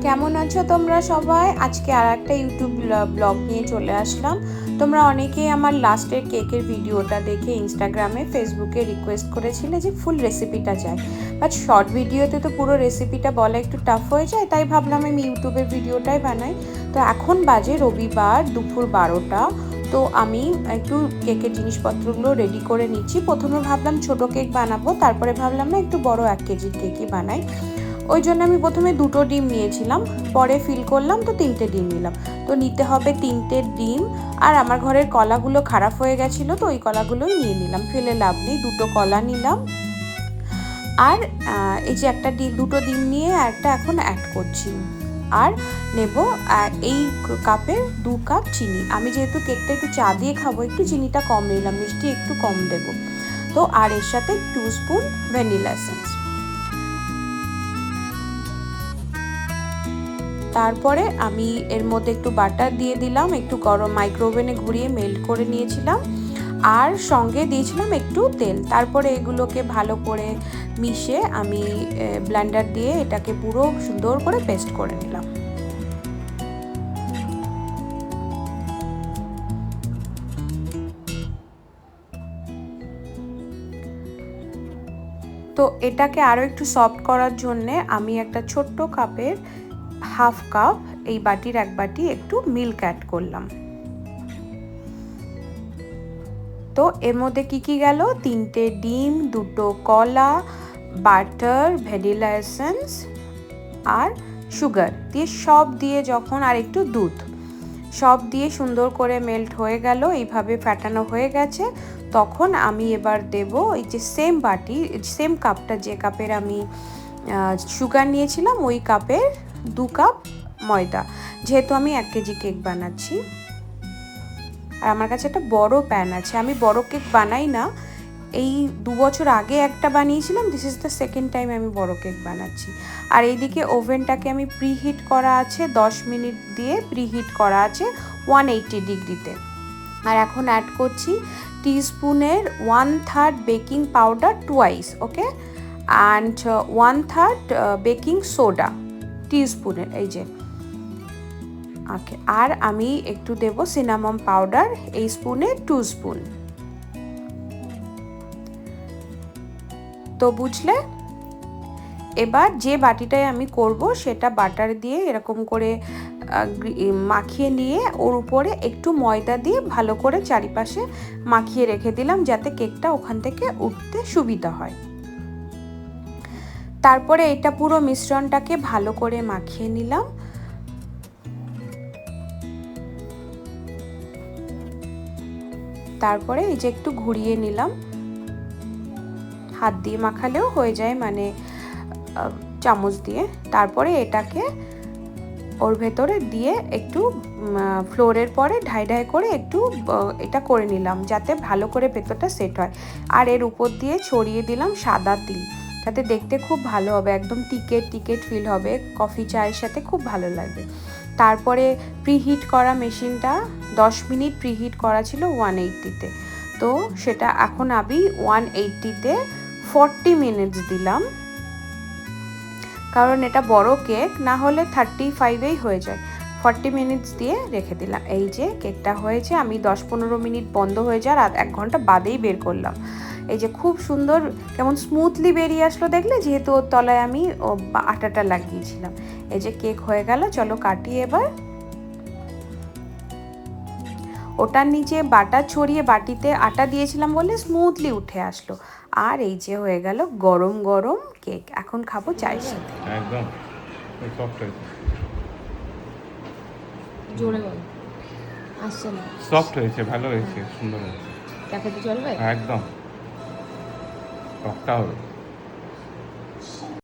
কেমন আছো তোমরা সবাই? আজকে আর একটা ইউটিউব ব্লগ নিয়ে চলে আসলাম। তোমরা অনেকেই আমার লাস্টের কেকের ভিডিওটা দেখে ইনস্টাগ্রামে ফেসবুকে রিকোয়েস্ট করেছিলে যে ফুল রেসিপিটা চাই, বাট শর্ট ভিডিওতে তো পুরো রেসিপিটা বলা একটু টাফ হয়ে যায়, তাই ভাবলাম আমি ইউটিউবের ভিডিওটাই বানাই। তো এখন বাজে রবিবার দুপুর 12টা। তো আমি একটু কেকের জিনিসপত্রগুলো রেডি করে নিচ্ছি। প্রথমে ভাবলাম ছোট কেক বানাবো, তারপরে ভাবলাম না একটু বড় 1 কেজির কেকই বানাই। ওই জন্য আমি প্রথমে 2টো ডিম নিয়েছিলাম, পরে ফিল করলাম তো 3টে ডিম নিলাম। তো নিতে হবে 3টে ডিম। আর আমার ঘরের কলাগুলো খারাপ হয়ে গেছিলো, তো ওই কলাগুলোই নিয়ে নিলাম, ফেলে লাভ নেই। 2টো কলা নিলাম। আর এই যে একটা ডিম, 2টো ডিম নিয়ে একটা এখন অ্যাড করছি। আর নেব এই কাপের 2 কাপ চিনি। আমি যেহেতু কেকটা একটু চা দিয়ে খাবো, একটু চিনিটা কম নিলাম, মিষ্টি একটু কম দেবো। তো আর এর সাথে 2 স্পুন ভ্যানিলা এসেন্স। তারপরে আমি এর মধ্যে একটু বাটার দিয়ে দিলাম, একটু গরম মাইক্রোওভেনে ঘুরিয়ে মেল্ট করে নিয়েছিলাম, আর সঙ্গে দিয়েছিলাম একটু তেল। তারপরে এগুলোকে ভালো করে মিশে আমি ব্লেন্ডার দিয়ে এটাকে পুরো সুন্দর করে পেস্ট করে নিলাম। তো এটাকে আরও একটু সফট করার জন্যে আমি একটা ছোট্ট কাপের হাফ কাপ, এই বাটির 1 বাটি একটু মিল্ক অ্যাড করলাম। তো এর মধ্যে কি গেল? 3টে ডিম, 2টো কলা, বাটার, ভ্যানিলা এসেন্স আর সুগার দিয়ে সব দিয়ে যখন, আর একটু দুধ, সব দিয়ে সুন্দর করে মেল্ট হয়ে গেল, এইভাবে ফ্যাটানো হয়ে গেছে। তখন আমি এবার দেব এই যে সেম বাটি, সেম কাপটা, যে কাপের আমি সুগার নিয়েছিলাম, ওই কাপের 2 কাপ ময়দা, যেহেতু আমি 1 কেজি কেক বানাচ্ছি। আর আমার কাছে একটা বড় প্যান আছে, আমি বড় কেক বানাই না, এই 2 বছর আগে একটা বানিয়েছিলাম, this is the second time আমি বড় কেক বানাচ্ছি। আর এইদিকে ওভেনটাকে আমি প্রিহিট করা আছে, 10 মিনিট দিয়ে প্রিহিট করা আছে 180 ডিগ্রিতে। আর এখন অ্যাড করছি টিস্পুনের 1/3 baking powder twice, okay, and 1/3 baking soda টিস্পুনের, এই যে। ওকে, আর আমি একটু দেব সিনামন পাউডার, এই স্পুনে 2 স্পুন। তো বুঝলে? এবার যে বাটিটায় আমি করব সেটা বাটার দিয়ে এরকম করে মাখিয়ে নিয়ে ওর উপরে একটু ময়দা দিয়ে ভালো করে চারিপাশে মাখিয়ে রেখে দিলাম, যাতে কেকটা ওখান থেকে উঠতে সুবিধা হয়। তারপরে এটা পুরো মিশ্রণটাকে ভালো করে মাখিয়ে নিলাম। তারপরে এই যে একটু ঘুরিয়ে নিলাম, হাত দিয়ে মাখালেও হয়ে যায়, মানে চামচ দিয়ে। তারপরে এটাকে ওর ভেতরে দিয়ে একটু ফ্লোরের পরে ঢাই করে একটু এটা করে নিলাম, যাতে ভালো করে ভেতরটা সেট হয়। আর এর উপর দিয়ে ছড়িয়ে দিলাম সাদা তিল, যাতে দেখতে খুব ভালো হবে, একদম টিকেট ফিল হবে, কফি চায়ের সাথে খুব ভালো লাগবে। তারপরে প্রিহিট করা মেশিনটা 10 মিনিট প্রিহিট করা ছিল 180-তে, তো সেটা এখন আমি 180-তে 40 মিনিটস দিলাম, কারণ এটা বড় কেক, না হলে 35-এই হয়ে যায়। 40 মিনিটস দিয়ে রেখে দিলাম। এই যে কেকটা হয়েছে, আমি 10-15 মিনিট বন্ধ হয়ে যাওয়ার 1 ঘন্টা বাদেই বের করলাম। এই যে খুব সুন্দর কেমন স্মুথলি বেরিয়ে আসলো, দেখলে? যেহেতু ওর তলায় আমি আটাটা লাগিয়েছিলাম। এই যে কেক হয়ে গেল, চলো কাটি এবার। ওটার নিচে বাটার ছড়িয়ে বাটিতে আটা দিয়েছিলাম বলে স্মুথলি উঠে আসলো। আর এই যে হয়ে গেল গরম গরম কেক, এখন খাবো চায়ের সাথে। একদম সফট হয়েছে, জোরে বল, আসছে না। সফট হয়েছে, ভালো হয়েছে, সুন্দর হয়েছে, ক্যাফেতে চলবে একদম টকটা হবে।